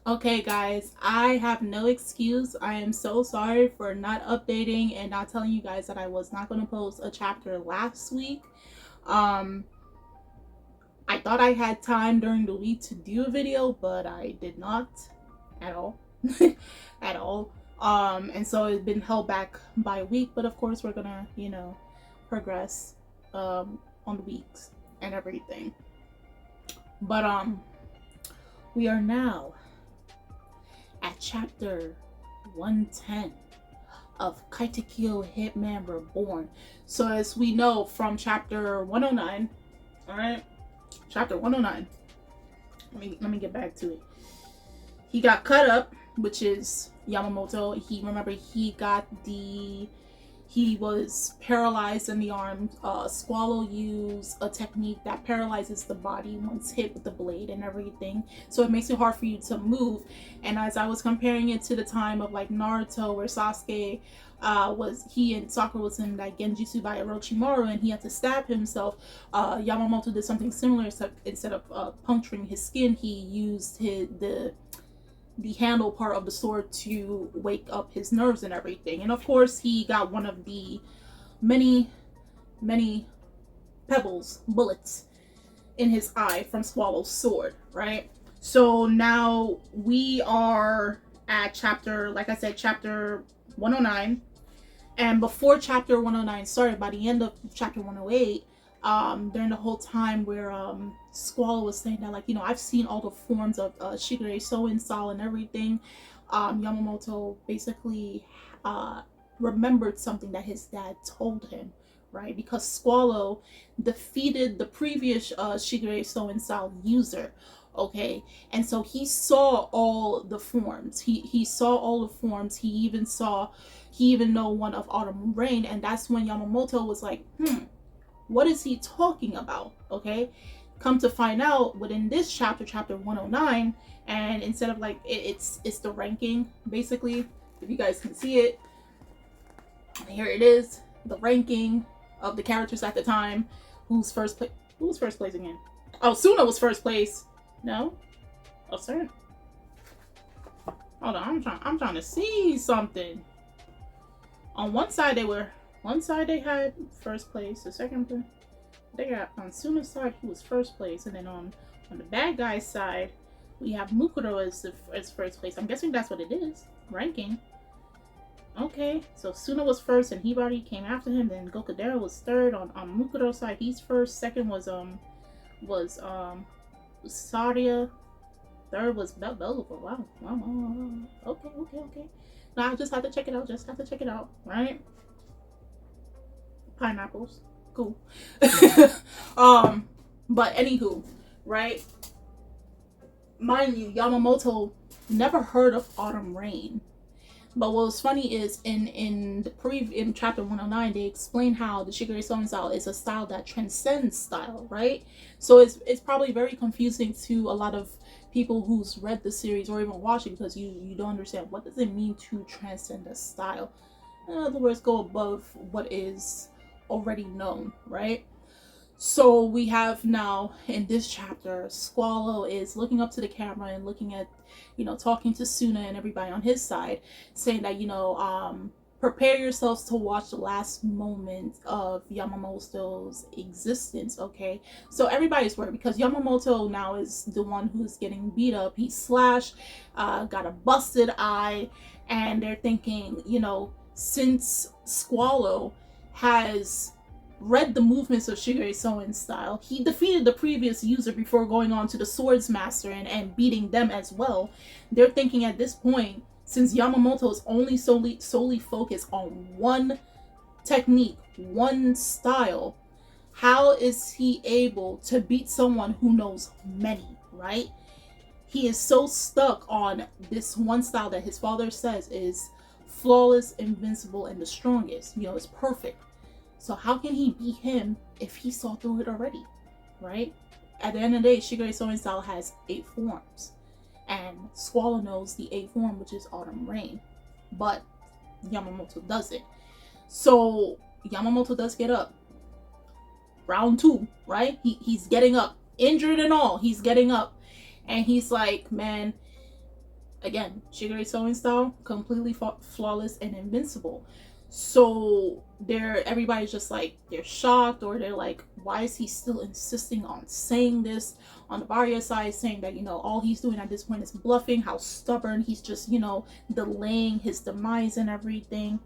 Okay, guys, I have no excuse. I am so sorry for not updating and not telling you guys that I was not going to post a chapter last week. Um, I thought I had time during the week to do a video, but I did not at all. At all. And so it's been held back by a week, but of course we're gonna, progress on the weeks and everything. But we are now at chapter 110 of Katekyo Hitman REBORN. So as we know from chapter 109, all right, chapter 109. Let me get back to it. He got cut up, which is Yamamoto. He was paralyzed in the arm. Squallow used a technique that paralyzes the body once hit with the blade and everything. So it makes it hard for you to move. And as I was comparing it to the time of like Naruto, where Sasuke he and Sakura was in that genjutsu by Orochimaru and he had to stab himself, Yamamoto did something similar, except instead of puncturing his skin, he used the handle part of the sword to wake up his nerves and everything. And of course he got one of the many bullets in his eye from Squallow's sword, right? So now we are at chapter 109. And before chapter 109 started, by the end of chapter 108, during the whole time where Squallow was saying that, like, I've seen all the forms of Shigure, Soen style and everything, Yamamoto basically remembered something that his dad told him, right? Because Squallow defeated the previous Shigure Soen style user, okay? And so he saw all the forms. He saw all the forms. He even know one of Autumn Rain, and that's when Yamamoto was like, what is he talking about? Okay, come to find out, within this chapter 109, and instead of like it's the ranking, basically, if you guys can see it, here it is, the ranking of the characters at the time. Who was first place again? Oh, Suna was first place. No, oh, Soen. Hold on, I'm trying to see something. On one side they had first place. The second, they got on Suna's side, he was first place, and then on the bad guy's side, we have Mukuro as first place. I'm guessing that's what it is, ranking. Okay, so Suna was first, and Hibari came after him. Then Gokudera was third. On Mukuro's side, he's first. Second was Saria. Third was Belva. Wow. Okay. No, I just have to check it out. Right? Pineapples. Cool. But anywho, right? Mind you, Yamamoto never heard of Autumn Rain. But what was funny is in chapter 109, they explain how the Shigure Soen style is a style that transcends style, right? So it's probably very confusing to a lot of people who's read the series or even watching, because you don't understand what does it mean to transcend a style. In other words, go above what is already known, right? So we have now in this chapter, Squallow is looking up to the camera and looking at, talking to Suna and everybody on his side, saying that, prepare yourselves to watch the last moment of Yamamoto's existence, okay? So everybody's worried because Yamamoto now is the one who's getting beat up. He's slashed, got a busted eye, and they're thinking, since Squallow has read the movements of Shigure Soen's style, he defeated the previous user before going on to the Swords Master and beating them as well. They're thinking at this point, since Yamamoto is only solely focused on one technique, one style, how is he able to beat someone who knows many, right? He is so stuck on this one style that his father says is flawless, invincible, and the strongest. It's perfect. So how can he beat him if he saw through it already, right? At the end of the day, Shigure Soen style has 8 forms. And Squallow knows the 8th form, which is Autumn Rain. But Yamamoto doesn't. So Yamamoto does get up. Round 2, right? He's getting up. Injured and all, he's getting up. And he's like, man, again, Shigure Soen style, completely flawless and invincible. So everybody's just like, they're shocked, or they're like, why is he still insisting on saying this? On the Barrier side, saying that, all he's doing at this point is bluffing, how stubborn, he's just, delaying his demise and everything.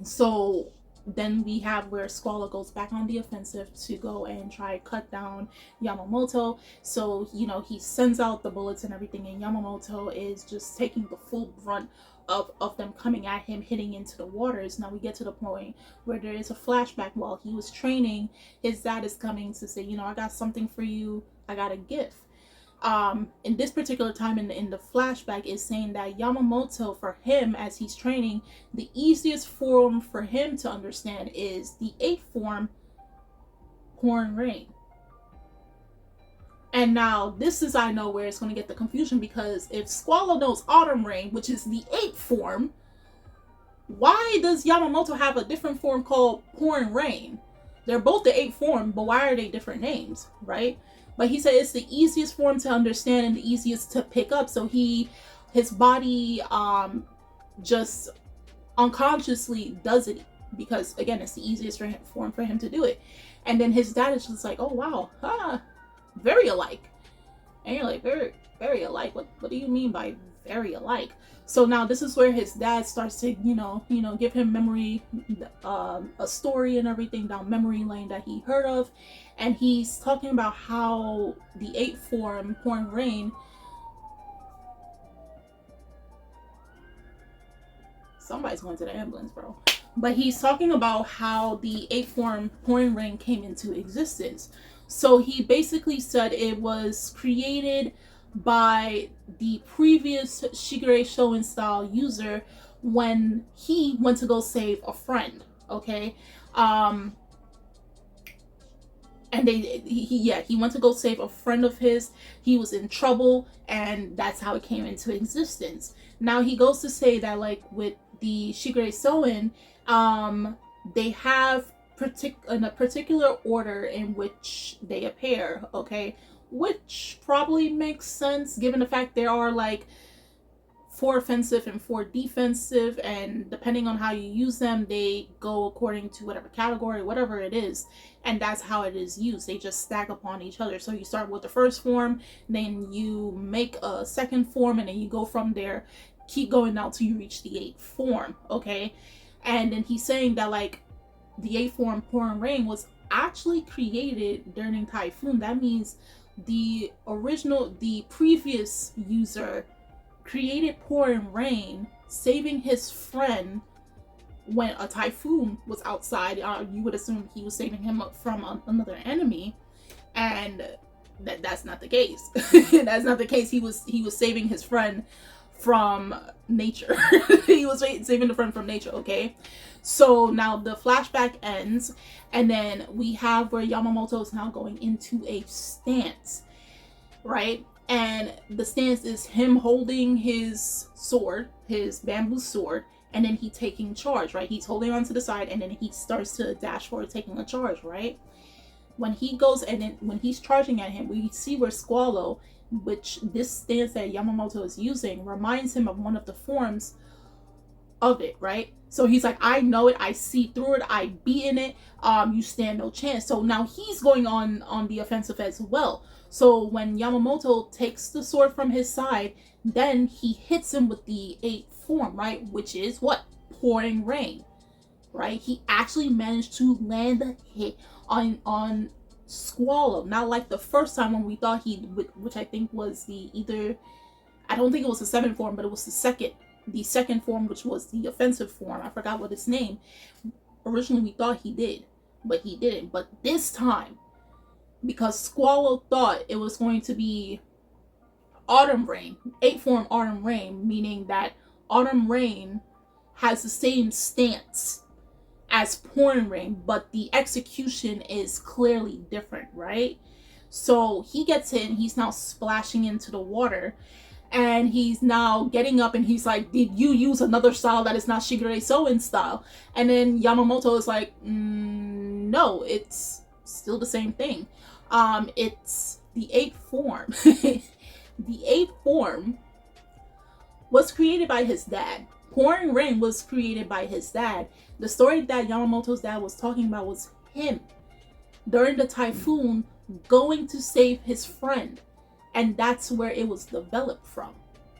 So then we have where Squall goes back on the offensive to go and try to cut down Yamamoto. So, he sends out the bullets and everything, and Yamamoto is just taking the full brunt of them coming at him, hitting into the waters. Now we get to the point where there is a flashback. While he was training, his dad is coming to say, I got something for you, I got a gift. In this particular time in the flashback is saying that Yamamoto, for him as he's training, the easiest form for him to understand is the 8th form, Pouring Rain. And now this is, I know, where it's going to get the confusion, because if Squall knows Autumn Rain, which is the 8th form, why does Yamamoto have a different form called Pouring Rain? They're both the 8th form, but why are they different names, right? But he said it's the easiest form to understand and the easiest to pick up. So his body just unconsciously does it, because again, it's the easiest form for him to do it. And then his dad is just like, oh wow, very alike. And you're like, very, very alike. What do you mean by very alike? So now this is where his dad starts to, give him memory, a story and everything down memory lane that he heard of. And he's talking about how the 8th form, Pouring Rain, somebody's going to the ambulance, bro. But he's talking about how the 8th form, Pouring Rain, came into existence. So he basically said it was created by the previous Shigure Soen style user when he went to go save a friend, okay? And he went to go save a friend of his. He was in trouble, and that's how it came into existence. Now he goes to say that, like, with the Shigure Soen, they have in a particular order in which they appear, okay? Which probably makes sense given the fact there are like 4 offensive and 4 defensive, and depending on how you use them, they go according to whatever category, whatever it is, and that's how it is used. They just stack upon each other. So you start with the first form, then you make a second form, and then you go from there, keep going out till you reach the 8th form, okay? And then he's saying that, like, the 8th form, Pouring Rain, was actually created during Typhoon. That means the previous user created Pouring Rain, saving his friend when a typhoon was outside. You would assume he was saving him from another enemy, and that's not the case. That's not the case. He was saving his friend from nature. He was saving the friend from nature, okay? So now the flashback ends, and then we have where Yamamoto is now going into a stance, right? And the stance is him holding his sword, his bamboo sword, and then he taking charge, right? He's holding on to the side, and then he starts to dash forward, taking a charge, right? When he goes, and then when he's charging at him, we see where Squall, which this stance that Yamamoto is using, reminds him of one of the forms of it, right? So he's like, I know it, I see through it, I be in it, you stand no chance. So now he's going on the offensive as well. So when Yamamoto takes the sword from his side, then he hits him with the 8th form, right? Which is what? Pouring Rain, right? He actually managed to land a hit on Squall. Not like the first time when we thought which I think was I don't think it was the 7th form, but it was the second form, which was the offensive form. I forgot what its name. Originally we thought he did, but he didn't. But this time, because Squall thought it was going to be Autumn Rain, 8th form Autumn Rain, meaning that Autumn Rain has the same stance as Pouring Rain, but the execution is clearly different, right? So he gets in, he's now splashing into the water, and he's now getting up, and he's like, did you use another style that is not Shigure Soen style? And then Yamamoto is like, no, it's still the same thing. It's the 8th form. The 8th form was created by his dad. Pouring Rain was created by his dad. The story that Yamamoto's dad was talking about was him during the typhoon going to save his friend. And that's where it was developed from.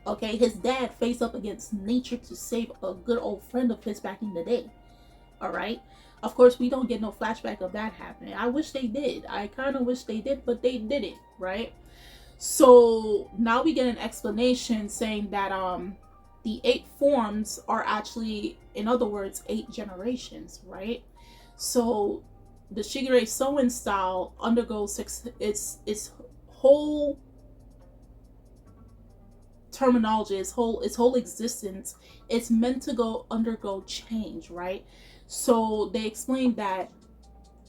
Okay, his dad faced up against nature to save a good old friend of his back in the day. All right. Of course, we don't get no flashback of that happening. I wish they did. I kind of wish they did, but they didn't, right? So now we get an explanation saying that the 8 forms are actually, in other words, 8 generations, right? So the Shigure Soen style undergoes its whole terminology, its whole existence. It's meant to undergo change, right? So they explained that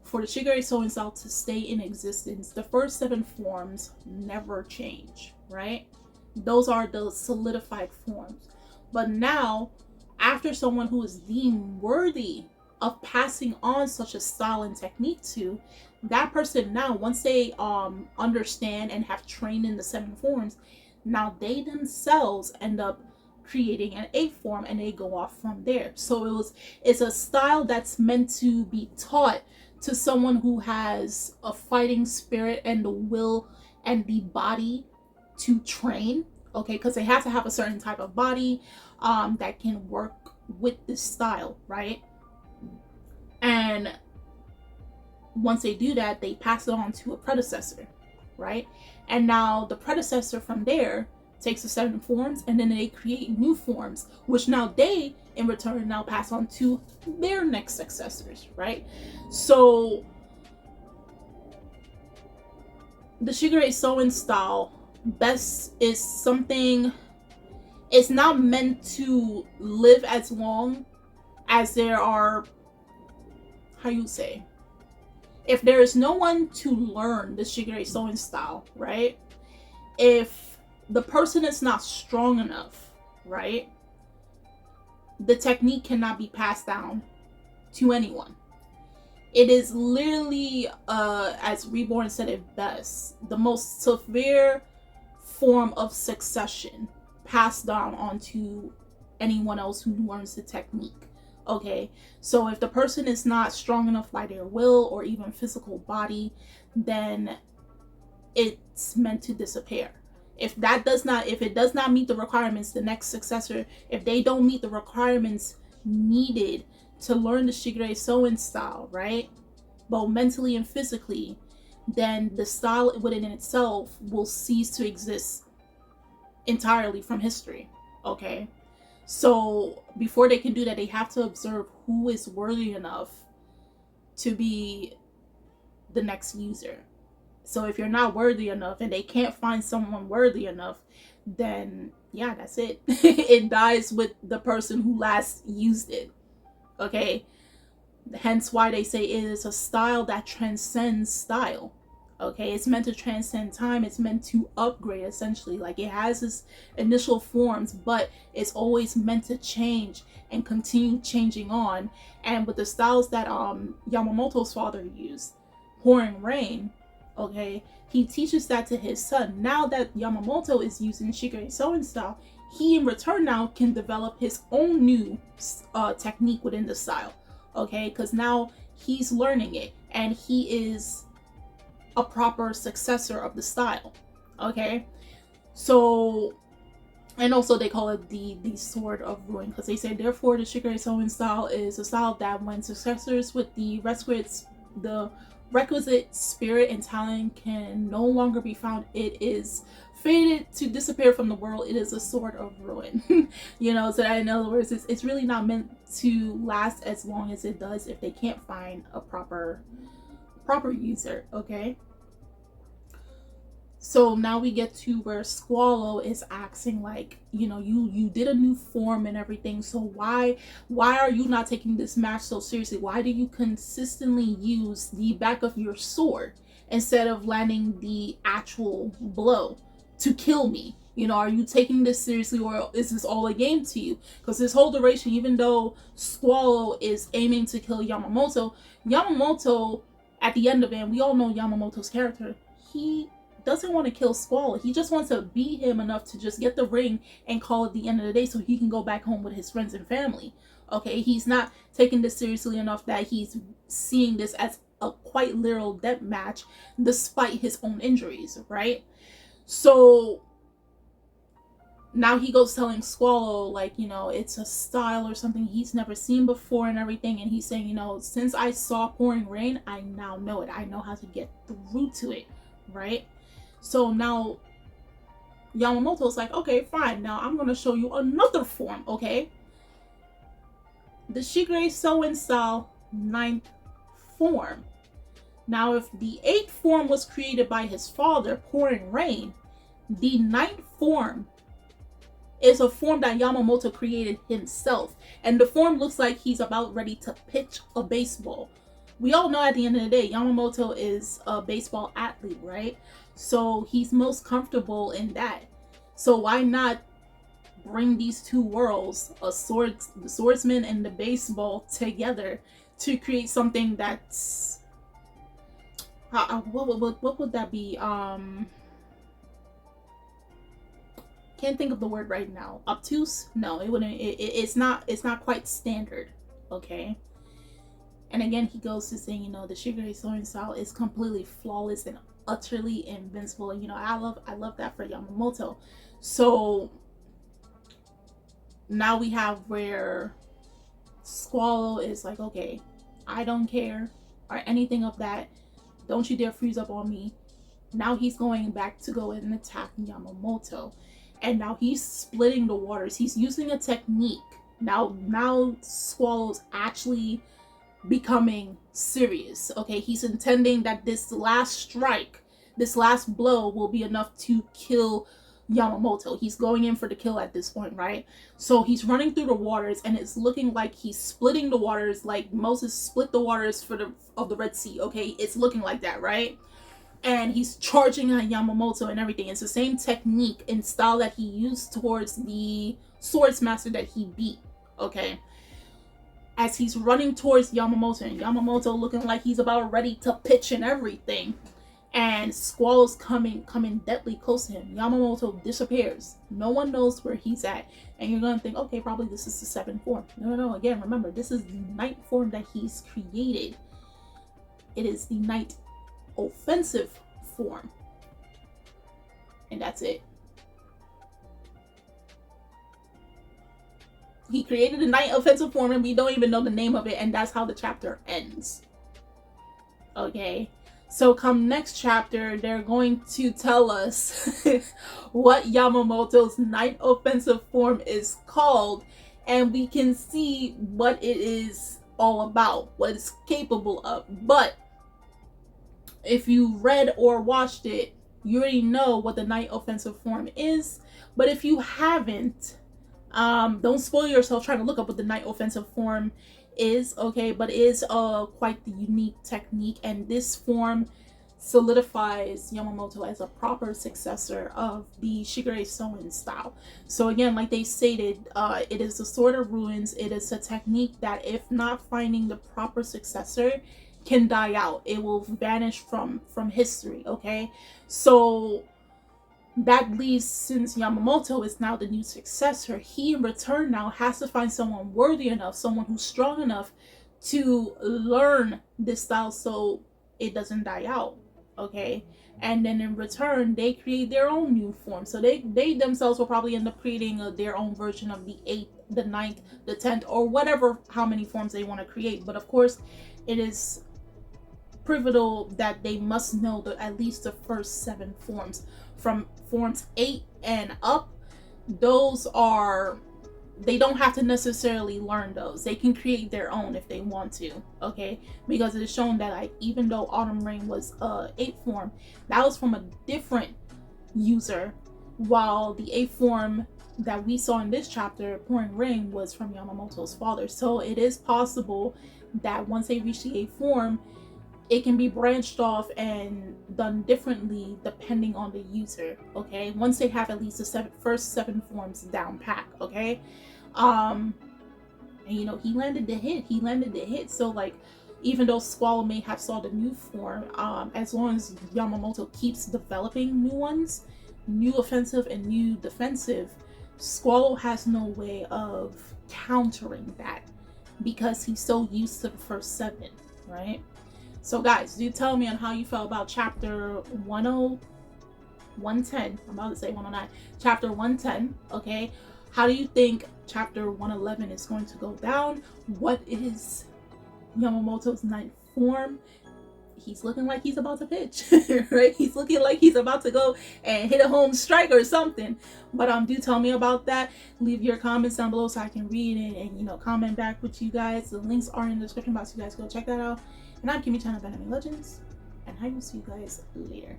for the Shigure Soen style to stay in existence, the first 7 forms never change, right? Those are the solidified forms. But now, after someone who is deemed worthy of passing on such a style and technique to, that person now, once they understand and have trained in the 7 forms, now they themselves end up creating an 8th form, and they go off from there. So it's a style that's meant to be taught to someone who has a fighting spirit and the will and the body to train, okay? Because they have to have a certain type of body that can work with this style, right? And once they do that, they pass it on to a predecessor, right? And now the predecessor from there takes the 7 forms, and then they create new forms, which now they in return now pass on to their next successors, right? So the Shigure Soen style best is something, it's not meant to live as long as there are, how you say, if there is no one to learn the Shigure Soen style, right? If the person is not strong enough, right, the technique cannot be passed down to anyone. It is literally, as Reborn said it best, the most severe form of succession passed down onto anyone else who learns the technique. Okay, so if the person is not strong enough by their will or even physical body, then it's meant to disappear. If it does not meet the requirements, the next successor, if they don't meet the requirements needed to learn the Shigure Soen style, right, both mentally and physically, then the style within itself will cease to exist entirely from history. Okay, so before they can do that, they have to observe who is worthy enough to be the next user. So if you're not worthy enough and they can't find someone worthy enough, then yeah, that's it. It dies with the person who last used it. Okay, hence why they say it is a style that transcends style. Okay, it's meant to transcend time. It's meant to upgrade, essentially. Like, it has its initial forms, but it's always meant to change and continue changing on. And with the styles that Yamamoto's father used, Pouring Rain, okay, he teaches that to his son. Now that Yamamoto is using Shigure Soen style, he in return now can develop his own new technique within the style. Okay, because now he's learning it and he is a proper successor of the style. Okay, so, and also they call it the sword of ruin, because they say therefore the Shigure Soen style is a style that when successors with the requisite spirit and talent can no longer be found, it is fated to disappear from the world. It is a sword of ruin. You know, so that in other words, it's really not meant to last as long as it does if they can't find a proper user. Okay, so now we get to where Squallow is asking, like, you know, you did a new form and everything, so why are you not taking this match so seriously? Why do you consistently use the back of your sword instead of landing the actual blow to kill me? You know, are you taking this seriously, or is this all a game to you? Because this whole duration, even though Squallow is aiming to kill Yamamoto, at the end of it, and we all know Yamamoto's character, he doesn't want to kill Squall. He just wants to beat him enough to just get the ring and call it the end of the day so he can go back home with his friends and family. Okay, he's not taking this seriously enough that he's seeing this as a quite literal death match despite his own injuries, right? So now he goes telling Squall, like, you know, it's a style or something he's never seen before and everything. And he's saying, you know, since I saw pouring rain, I now know it. I know how to get through to it, right? So now Yamamoto's like, okay, fine. Now I'm going to show you another form, okay? The Shigure Soen style 9th form. Now, if the 8th form was created by his father, pouring rain, the 9th form is a form that Yamamoto created himself. And the form looks like he's about ready to pitch a baseball. We all know at the end of the day, Yamamoto is a baseball athlete, right? So he's most comfortable in that. So why not bring these two worlds, the swordsman and the baseball, together to create something that's... what would that be? Can't think of the word right now. Obtuse? No, it wouldn't. It's not quite standard. Okay. And again, he goes to saying, you know, the Shigure Soen style is completely flawless and utterly invincible. And you know, I love that for Yamamoto. So now we have where Squall is like, okay, I don't care or anything of that. Don't you dare freeze up on me. Now he's going back to go and attack Yamamoto. And now he's splitting the waters. He's using a technique. Now Squall's actually becoming serious. Okay, he's intending that this last strike, this last blow will be enough to kill Yamamoto. He's going in for the kill at this point, right? So he's running through the waters, and it's looking like he's splitting the waters like Moses split the waters of the Red Sea. Okay, it's looking like that, right? And he's charging at Yamamoto and everything. It's the same technique and style that he used towards the swordsmaster that he beat, okay? As he's running towards Yamamoto, and Yamamoto looking like he's about ready to pitch and everything, and Squall's coming deadly close to him. Yamamoto disappears. No one knows where he's at. And you're going to think, okay, probably this is the 7th form. No. Again, remember, this is the 9th form that he's created. It is the 9th offensive form, and that's it. He created a 9th offensive form, and we don't even know the name of it, and that's how the chapter ends. Okay, so come next chapter, they're going to tell us what Yamamoto's 9th offensive form is called, and we can see what it is all about, what it's capable of. But if you read or watched it, you already know what the 9th offensive form is. But if you haven't, don't spoil yourself trying to look up what the 9th offensive form is, okay? But it is quite the unique technique, and this form solidifies Yamamoto as a proper successor of the Shigure Soen style. So again, like they stated, it is a sword of ruins. It is a technique that, if not finding the proper successor, can die out. It will vanish from history, okay? So that leaves, since Yamamoto is now the new successor, he in return now has to find someone worthy enough, someone who's strong enough to learn this style so it doesn't die out, okay? And then in return, they create their own new form. So they themselves will probably end up creating their own version of the 8th, the 9th, the 10th, or whatever, how many forms they want to create. But of course, it is pivotal that they must know at least the first 7 forms. From forms 8 and up, those are, they don't have to necessarily learn those. They can create their own if they want to, okay? Because it is shown that, like, even though Autumn Rain was 8th form, that was from a different user, while the 8th form that we saw in this chapter, Pouring Rain, was from Yamamoto's father. So it is possible that once they reach the 8th form, it can be branched off and done differently depending on the user, okay? Once they have at least the first 7 forms down pat, okay? And you know, he landed the hit. So like, even though Squall may have saw the new form, as long as Yamamoto keeps developing new ones, new offensive and new defensive, Squall has no way of countering that because he's so used to the first 7, right? So guys, do tell me on how you felt about chapter 110. I'm about to say 109. Chapter 110, okay? How do you think chapter 111 is going to go down? What is Yamamoto's 9th form? He's looking like he's about to pitch, right? He's looking like he's about to go and hit a home strike or something. But do tell me about that. Leave your comments down below so I can read it and, you know, comment back with you guys. The links are in the description box. You guys go check that out. And I'm Kimmy Chan of Anime Legends, and I will see you guys later.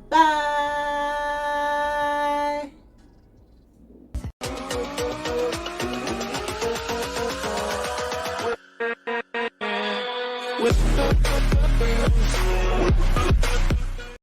Bye.